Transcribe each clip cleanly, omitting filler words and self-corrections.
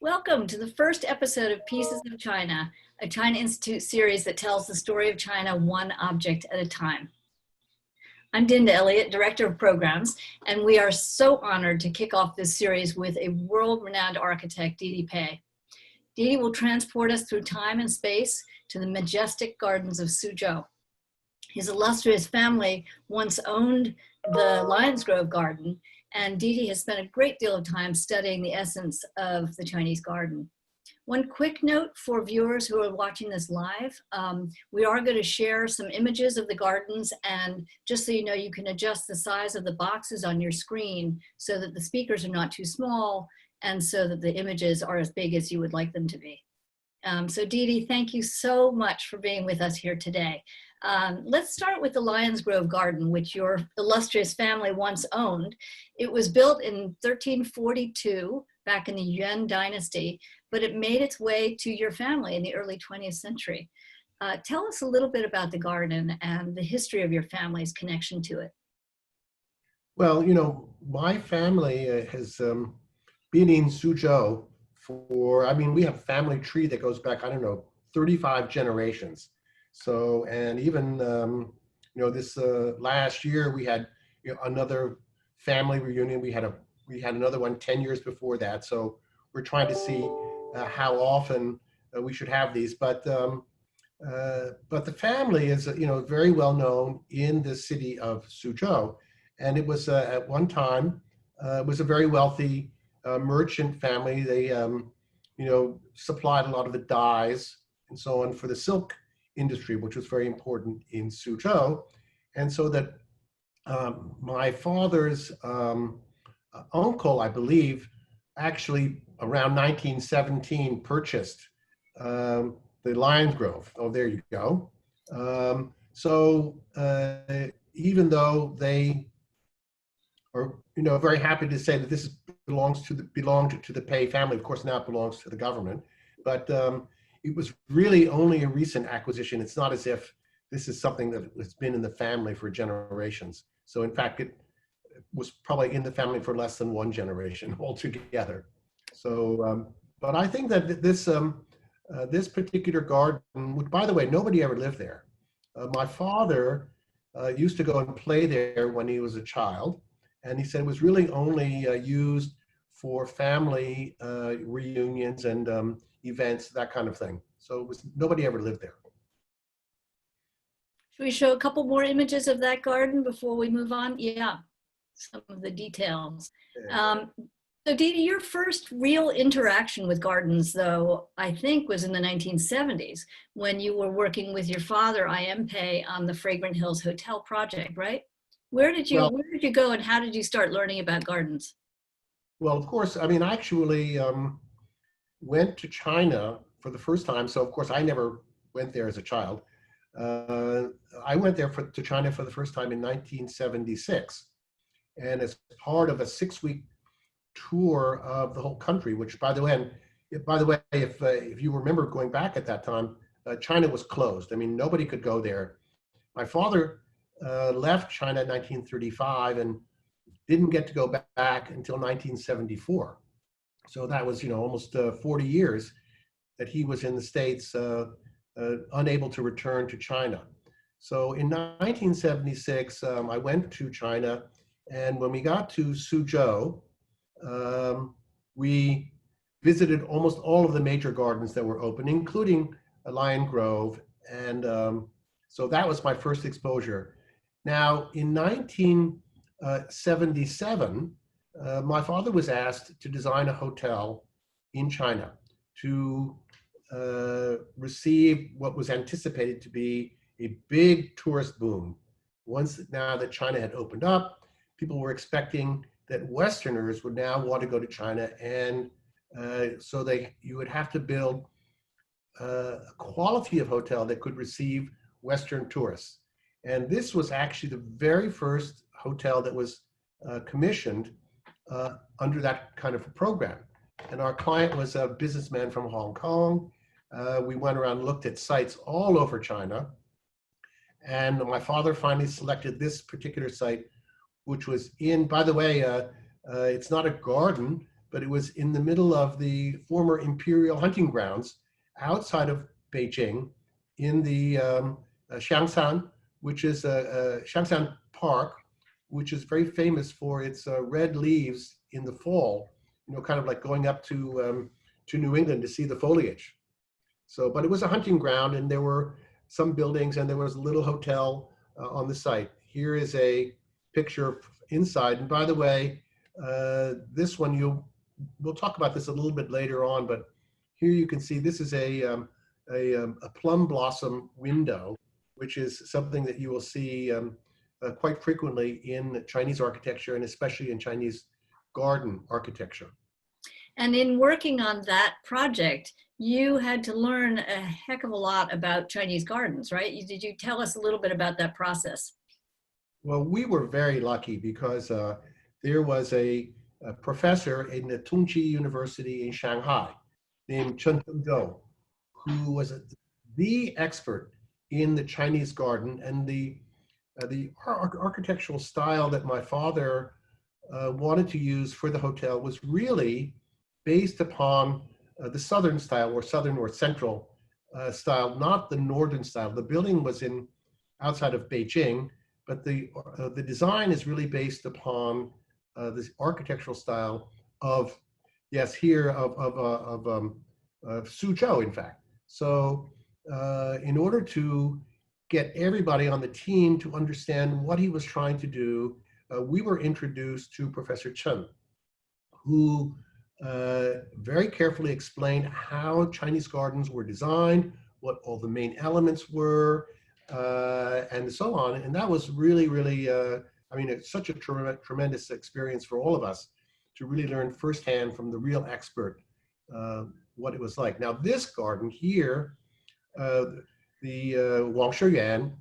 Welcome to the first episode of Pieces of China, a China Institute series that tells the story of China one object at a time. I'm Dinda Elliott, Director of Programs, and we are so honored to kick off this series with a world-renowned architect, Didi Pei. Didi will transport us through time and space to the majestic gardens of Suzhou. His illustrious family once owned the Lions Grove Garden, and Didi has spent a great deal of time studying the essence of the Chinese garden. One quick note for viewers who are watching this live, we are going to share some images of the gardens, and just so you know, you can adjust the size of the boxes on your screen so that the speakers are not too small and so that the images are as big as you would like them to be. So Didi, thank you so much for being with us here today. Let's start with the Lions Grove Garden, which your illustrious family once owned. It was built in 1342, back in the Yuan dynasty, but it made its way to your family in the early 20th century. Tell us a little bit about the garden and the history of your family's connection to it. Well, you know, my family has been in Suzhou we have a family tree that goes back, 35 generations. So, and even, this last year we had another family reunion. We had another one 10 years before that. So we're trying to see how often we should have these. But the family is, very well known in the city of Suzhou. And it was at one time, it was a very wealthy merchant family. They, supplied a lot of the dyes and so on for the silk industry, which was very important in Suzhou. And so that my father's uncle, I believe, actually around 1917 purchased the Lions Grove. Oh, there you go. Even though they are, very happy to say that this belonged to the Pei family. Of course, now it belongs to the government, but it was really only a recent acquisition. It's not as if this is something that has been in the family for generations. So in fact, it was probably in the family for less than one generation altogether. So, but I think that this particular garden, which, by the way, nobody ever lived there. My father used to go and play there when he was a child. And he said it was really only used for family reunions and events, that kind of thing. So nobody ever lived there. Should we show a couple more images of that garden before we move on? Yeah, some of the details. So Didi, your first real interaction with gardens, though, I think was in the 1970s when you were working with your father, I.M. Pei, on the Fragrant Hills Hotel project, right? Where did you go and how did you start learning about gardens? Well, of course, I actually went to China for the first time. So of course, I never went there as a child. I went there to China for the first time in 1976. And as part of a 6-week tour of the whole country, which by the way, if you remember going back at that time, China was closed. Nobody could go there. My father left China in 1935 and didn't get to go back until 1974. So that was, almost 40 years that he was in the States, unable to return to China. So in 1976, I went to China, and when we got to Suzhou, we visited almost all of the major gardens that were open, including Lion Grove, and so that was my first exposure. Now, in 1977, my father was asked to design a hotel in China to receive what was anticipated to be a big tourist boom. Now that China had opened up, people were expecting that Westerners would now want to go to China, and so you would have to build a quality of hotel that could receive Western tourists. And this was actually the very first hotel that was commissioned under that kind of a program. And our client was a businessman from Hong Kong. We went around and looked at sites all over China. And my father finally selected this particular site, which was by the way, it's not a garden, but it was in the middle of the former imperial hunting grounds outside of Beijing in the Xiangshan, which is Xiangshan Park, which is very famous for its red leaves in the fall, kind of like going up to New England to see the foliage. So, but it was a hunting ground, and there were some buildings, and there was a little hotel on the site. Here is a picture inside. And by the way, this one, we'll talk about this a little bit later on, but here you can see this is a plum blossom window, which is something that you will see quite frequently in Chinese architecture, and especially in Chinese garden architecture. And in working on that project, you had to learn a heck of a lot about Chinese gardens, right? Did you tell us a little bit about that process? Well, we were very lucky because there was a professor in the Tongji University in Shanghai named Chen Zhou, who was the expert in the Chinese garden, and the architectural style that my father wanted to use for the hotel was really based upon the southern style, or southern or central style, not the northern style. The building was outside of Beijing, but the design is really based upon this architectural style of, yes, here of Suzhou, in fact. So in order to get everybody on the team to understand what he was trying to do, we were introduced to Professor Chen, who very carefully explained how Chinese gardens were designed, what all the main elements were, and so on. And that was really, really, I mean, it's such a tremendous experience for all of us to really learn firsthand from the real expert what it was like. Now, this garden here, the Wang Shiyuan,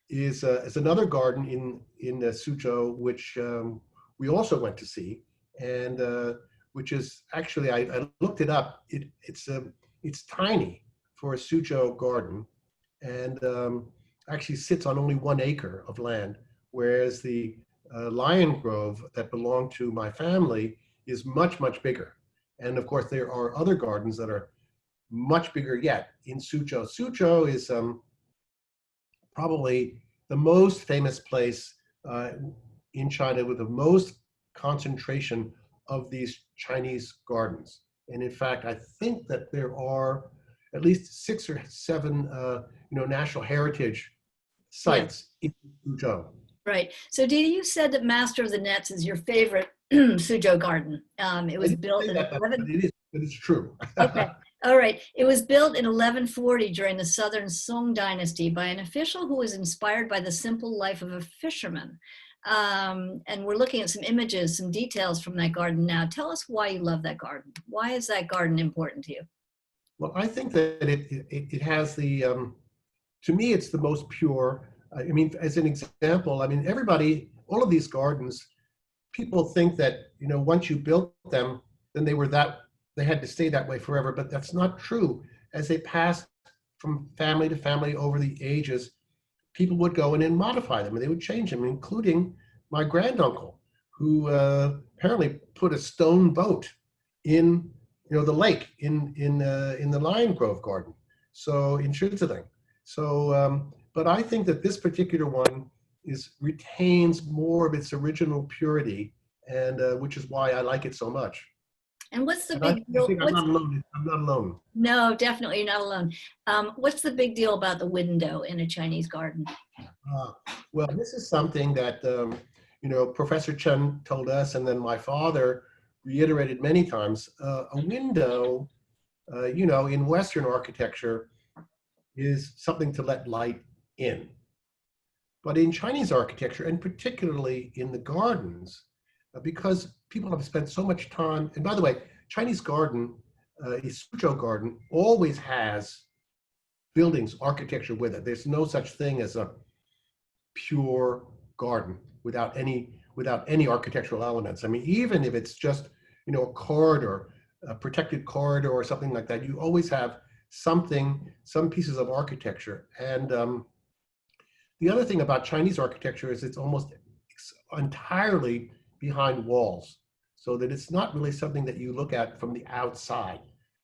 is another garden in Suzhou, which we also went to see, and which is actually, I looked it up. It's tiny for a Suzhou garden, and actually sits on only 1 acre of land, whereas the Lion Grove that belonged to my family is much, much bigger. And of course, there are other gardens that are much bigger yet in Suzhou. Suzhou is probably the most famous place in China with the most concentration of these Chinese gardens. And in fact, I think that there are at least 6 or 7 national heritage sites in Suzhou. Right. So Didi, you said that Master of the Nets is your favorite Suzhou garden. It was built in 11... It's true. Okay. All right. It was built in 1140 during the Southern Song dynasty by an official who was inspired by the simple life of a fisherman. And we're looking at some images, some details from that garden now. Tell us why you love that garden. Why is that garden important to you? Well, I think that it has the, to me, it's the most pure. I mean, as an example, I mean, everybody, all of these gardens, people think that, once you built them, then they had to stay that way forever, but that's not true. As they passed from family to family over the ages, people would go in and modify them, and they would change them, including my granduncle, who apparently put a stone boat in, the lake in the Lion Grove garden, so in Suzhou. So, but I think that this particular one retains more of its original purity, and which is why I like it so much. And what's the big deal? I'm not alone. I'm not alone. No, definitely you're not alone. What's the big deal about the window in a Chinese garden? Well, this is something that Professor Chen told us, and then my father reiterated many times. A window, in Western architecture, is something to let light in. But in Chinese architecture, and particularly in the gardens, because people have spent so much time, and by the way, Chinese garden, Suzhou garden, always has buildings, architecture with it. There's no such thing as a pure garden without any architectural elements. I mean, even if it's just, a corridor, a protected corridor or something like that, you always have some pieces of architecture. And the other thing about Chinese architecture is it's almost entirely behind walls. so that it's not really something that you look at from the outside.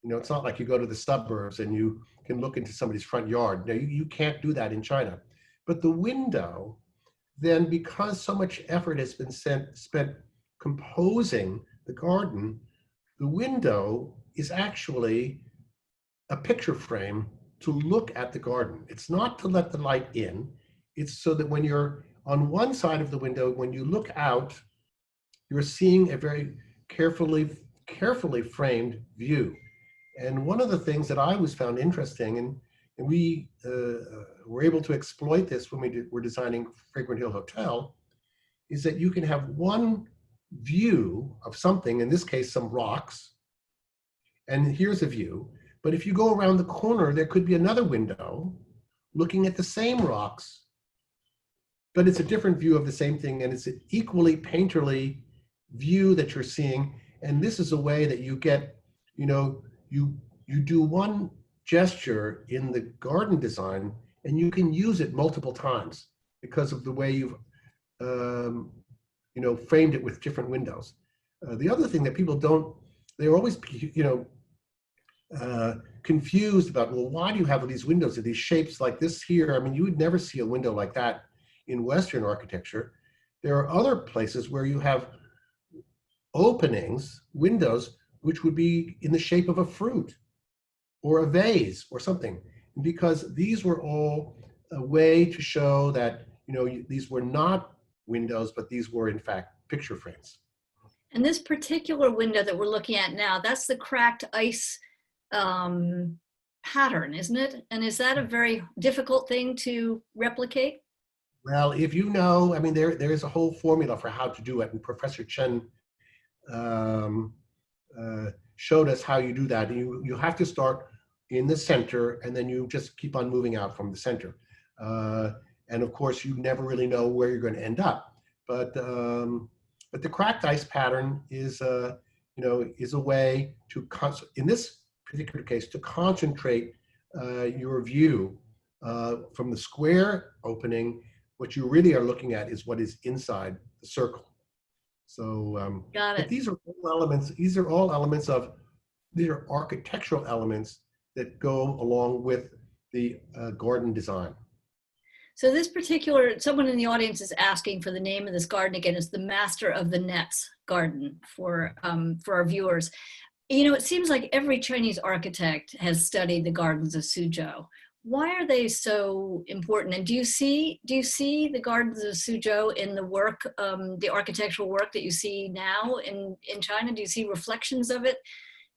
You know, it's not like you go to the suburbs and you can look into somebody's front yard. No, you can't do that in China. But the window, then because so much effort has been spent composing the garden, the window is actually a picture frame to look at the garden. It's not to let the light in. It's so that when you're on one side of the window, when you look out, you're seeing a very carefully framed view. And one of the things that I always found interesting, and we were able to exploit this when were designing Fragrant Hill Hotel, is that you can have one view of something, in this case, some rocks, and here's a view. But if you go around the corner, there could be another window looking at the same rocks, but it's a different view of the same thing, and it's an equally painterly view that you're seeing. And this is a way that you get, you know, you do one gesture in the garden design, and you can use it multiple times because of the way you've, you know, framed it with different windows. The other thing that people don't, they're always, you know, confused about, well, why do you have these windows of these shapes like this here? I mean, you would never see a window like that in Western architecture. There are other places where you have openings, windows, which would be in the shape of a fruit or a vase or something, because these were all a way to show that, you know, these were not windows, but these were in fact picture frames. And this particular window that we're looking at now, that's the cracked ice pattern, isn't it? And is that a very difficult thing to replicate? Well, if you know, I mean, there is a whole formula for how to do it, and Professor Chen showed us how you do that. You have to start in the center, and then you just keep on moving out from the center. And of course, you never really know where you're going to end up. But the cracked ice pattern is, you know, is a way to, in this particular case, to concentrate your view from the square opening. What you really are looking at is what is inside the circle. So, Got it. but these are all elements. These are all elements of. These are architectural elements that go along with the garden design. So this particular, someone in the audience is asking for the name of this garden again. It's the Master of the Nets garden for our viewers. You know, it seems like every Chinese architect has studied the gardens of Suzhou. Why are they so important? And do you see the gardens of Suzhou in the work, the architectural work that you see now in China? Do you see reflections of it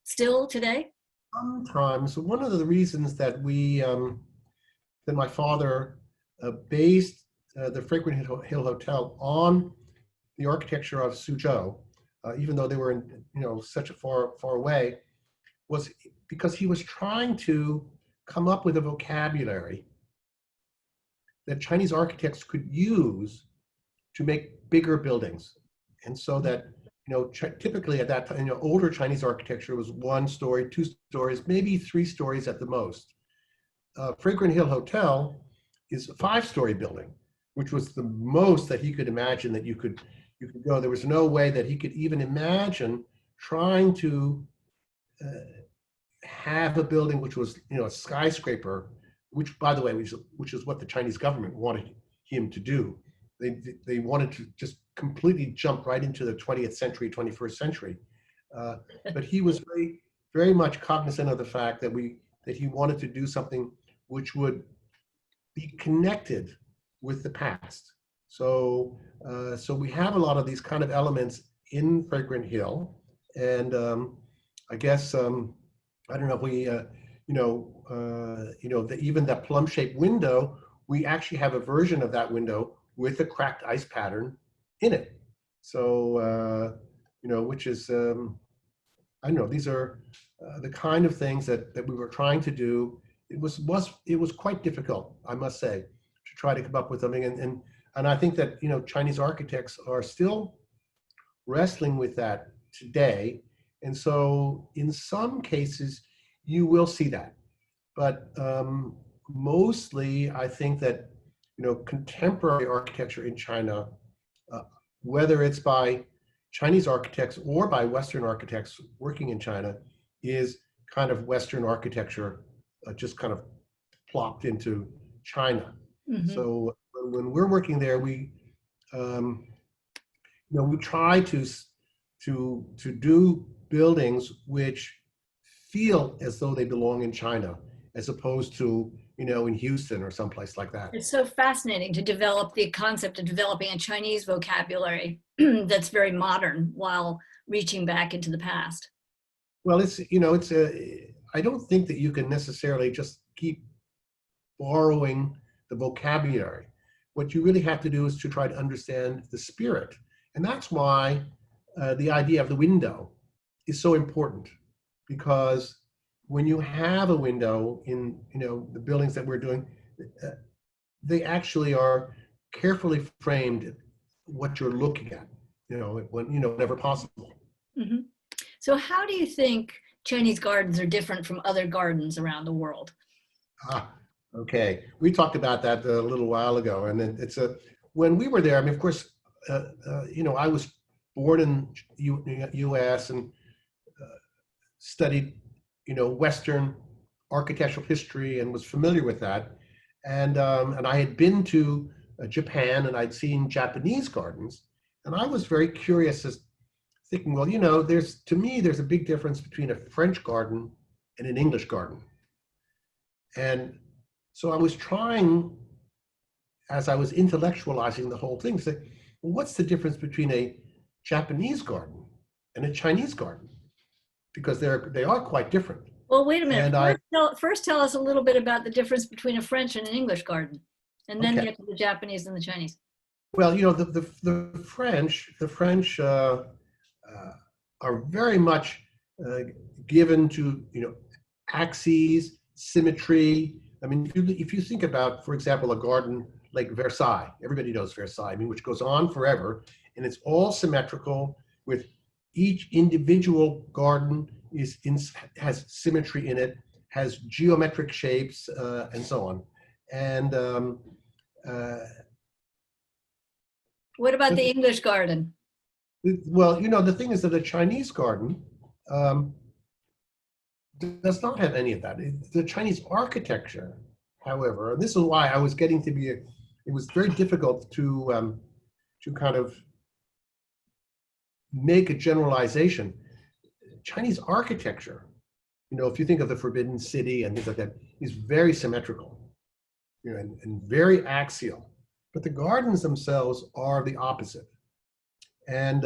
still today? Sometimes. One of the reasons that we, that my father based the Fragrant Hill Hotel on the architecture of Suzhou, even though they were in, you know, such a far away, was because he was trying to come up with a vocabulary that Chinese architects could use to make bigger buildings. And so that, you know, typically at that time, you know, older Chinese architecture was 1 story, 2 stories, maybe 3 stories at the most. Fragrant Hill Hotel is a 5-story building, which was the most that he could imagine that you could go. There was no way that he could even imagine trying to have a building which was, you know, a skyscraper, which, by the way, which is what the Chinese government wanted him to do. They wanted to just completely jump right into the 20th century, 21st century. But he was very, very much cognizant of the fact that he wanted to do something which would be connected with the past. So we have a lot of these kind of elements in Fragrant Hill, and I guess I don't know if we even that plum-shaped window, we actually have a version of that window with a cracked ice pattern in it. So you know, which is I don't know. These are the kind of things that we were trying to do. It was quite difficult, I must say, to try to come up with something. And I think that, you know, Chinese architects are still wrestling with that today. And so in some cases, you will see that. But mostly, I think that, you know, contemporary architecture in China, whether it's by, Chinese architects or by Western architects working in China is kind of Western architecture just kind of plopped into China. Mm-hmm. So when we're working there, um, we try to do buildings which feel as though they belong in China, as opposed to in Houston or someplace like that. It's so fascinating to develop the concept of developing a Chinese vocabulary that's very modern while reaching back into the past. Well, I don't think that you can necessarily just keep borrowing the vocabulary. What you really have to do is to try to understand the spirit. And that's why the idea of the window is so important, because when you have a window in the buildings that we're doing, they actually are carefully framed what you're looking at, whenever possible. Mm-hmm. So how do you think Chinese gardens are different from other gardens around the world? Okay. We talked about that a little while ago, and when we were there. I mean, of course, I was born in U.S. and studied, Western architectural history and was familiar with that, and I had been to Japan and I'd seen Japanese gardens, and I was very curious as thinking, well, there's a big difference between a French garden and an English garden. And so I was trying, as I was intellectualizing the whole thing, to say, well, what's the difference between a Japanese garden and a Chinese garden? Because they are quite different. Well, wait a minute. And First tell us a little bit about the difference between a French and an English garden, and then okay. get to the Japanese and the Chinese. Well, the French are very much given to axes, symmetry. I mean, if you think about, for example, a garden like Versailles, everybody knows Versailles, I mean, which goes on forever, and it's all symmetrical, with each individual garden has symmetry in it, has geometric shapes, and so on. And what about the English garden? well, the thing is that the Chinese garden does not have any of that. The Chinese architecture, however, and this is why I was getting to be, it was very difficult to kind of make a generalization. Chinese architecture, if you think of the Forbidden City and things like that, is very symmetrical, and very axial. But the gardens themselves are the opposite. And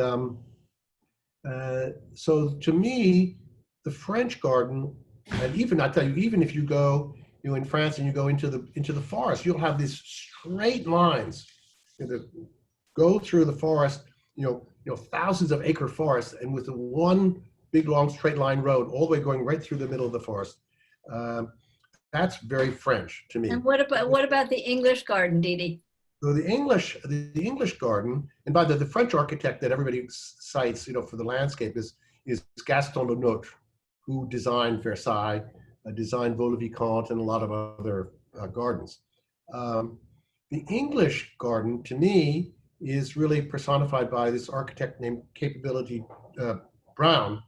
so to me, the French garden, and even I tell you, even if you go, in France and you go into the forest, you'll have these straight lines that go through the forest, thousands of acre forests, and with the one big long straight line road all the way going right through the middle of the forest. That's very French to me. And what about the English garden, Didi? So the English garden, and by the French architect that everybody cites, for the landscape is Gaston Le Nôtre, who designed Versailles, designed Vaux-le-Vicomte, and a lot of other gardens. The English garden, to me, is really personified by this architect named Capability Brown,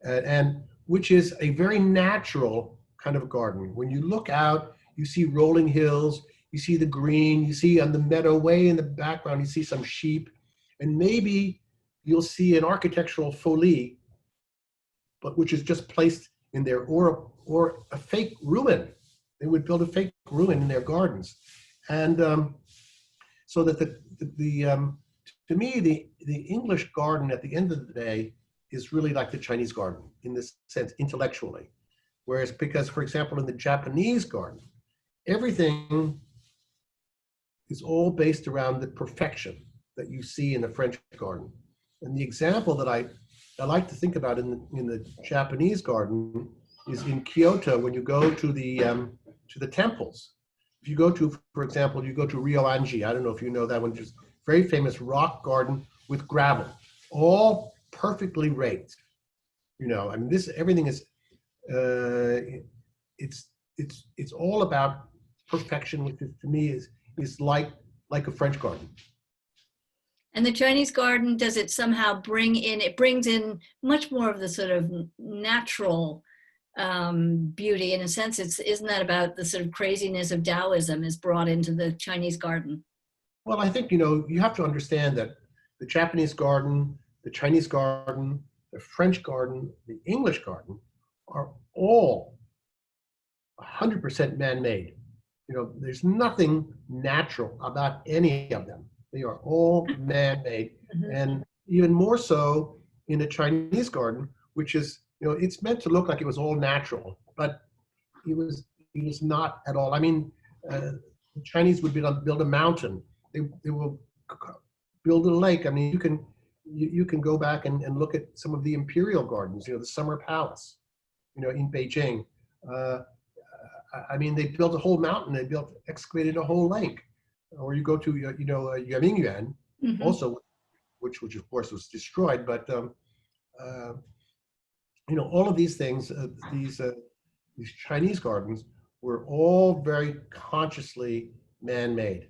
and which is a very natural kind of garden. When you look out, you see rolling hills, you see the green, you see on the meadow way in the background, you see some sheep, and maybe you'll see an architectural folie, but which is just placed in there, or a fake ruin. They would build a fake ruin in their gardens. And so that to me, the English garden at the end of the day is really like the Chinese garden in this sense, intellectually. Whereas, because, for example, in the Japanese garden, everything is all based around the perfection that you see in the French garden. And the example that I like to think about in the Japanese garden is in Kyoto, when you go to the temples. If you go to, for example, you go to Ryoanji, I don't know if you know that one, just very famous rock garden with gravel, all perfectly raked. I mean, everything is, it's all about perfection, which is, to me is like a French garden. And the Chinese garden, does it somehow bring in, it brings in much more of the sort of natural beauty in a sense. Isn't that about the sort of craziness of Taoism is brought into the Chinese garden? Well, I think, you have to understand that the Japanese garden, the Chinese garden, the French garden, the English garden are all 100% man-made. There's nothing natural about any of them. They are all man-made, Mhm. and even more so in a Chinese garden, which is, it's meant to look like it was all natural, but it was not at all. I mean, the Chinese would build a mountain. They will build a lake. I mean, you can go back and look at some of the imperial gardens. The Summer Palace, in Beijing. I mean, they built a whole mountain. They excavated a whole lake. Or you go to Yuan, Mhm. also, which of course was destroyed. But all of these things, these Chinese gardens were all very consciously man-made.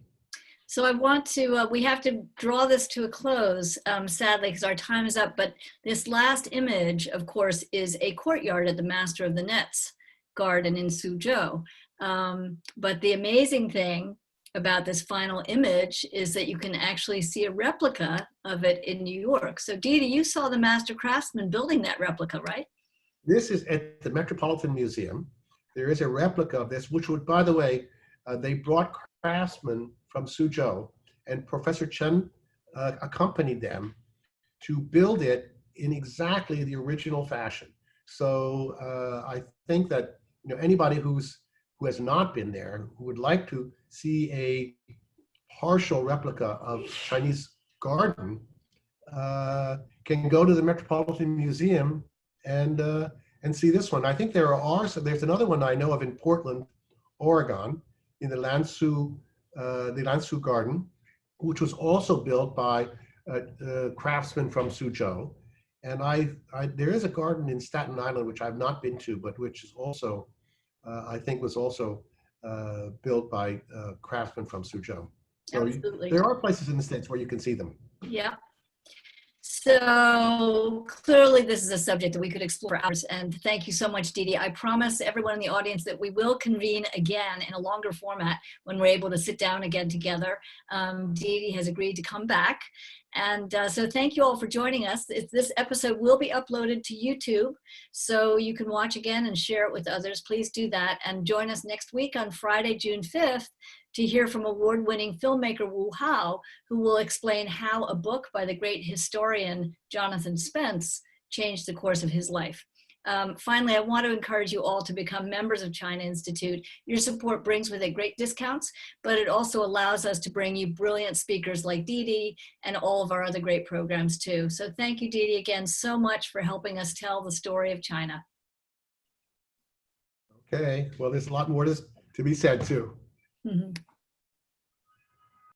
So I want to, we have to draw this to a close, sadly, because our time is up. But this last image, of course, is a courtyard at the Master of the Nets garden in Suzhou. But the amazing thing about this final image is that you can actually see a replica of it in New York. So Didi, you saw the master craftsman building that replica, right? This is at the Metropolitan Museum. There is a replica of this, which would, by the way, they brought craftsmen from Suzhou, and Professor Chen accompanied them to build it in exactly the original fashion. So I think that anybody who has not been there, who would like to see a partial replica of Chinese garden, can go to the Metropolitan Museum and see this one. I think there's another one I know of in Portland, Oregon, in the Lansu Garden, which was also built by craftsmen from Suzhou. And there is a garden in Staten Island, which I've not been to, but which is also, I think was also built by craftsmen from Suzhou. So Absolutely. there are places in the States where you can see them. Yeah. So clearly this is a subject that we could explore for hours, and thank you so much, Didi. I promise everyone in the audience that we will convene again in a longer format when we're able to sit down again together. Didi has agreed to come back. And so thank you all for joining us. This episode will be uploaded to YouTube, so you can watch again and share it with others. Please do that, and join us next week on Friday, June 5th, to hear from award-winning filmmaker Wu Hao, who will explain how a book by the great historian Jonathan Spence changed the course of his life. Finally, I want to encourage you all to become members of China Institute. Your support brings with it great discounts, but it also allows us to bring you brilliant speakers like Didi and all of our other great programs too. So thank you, Didi, again so much for helping us tell the story of China. Okay, well, there's a lot more to be said too. Mm-hmm.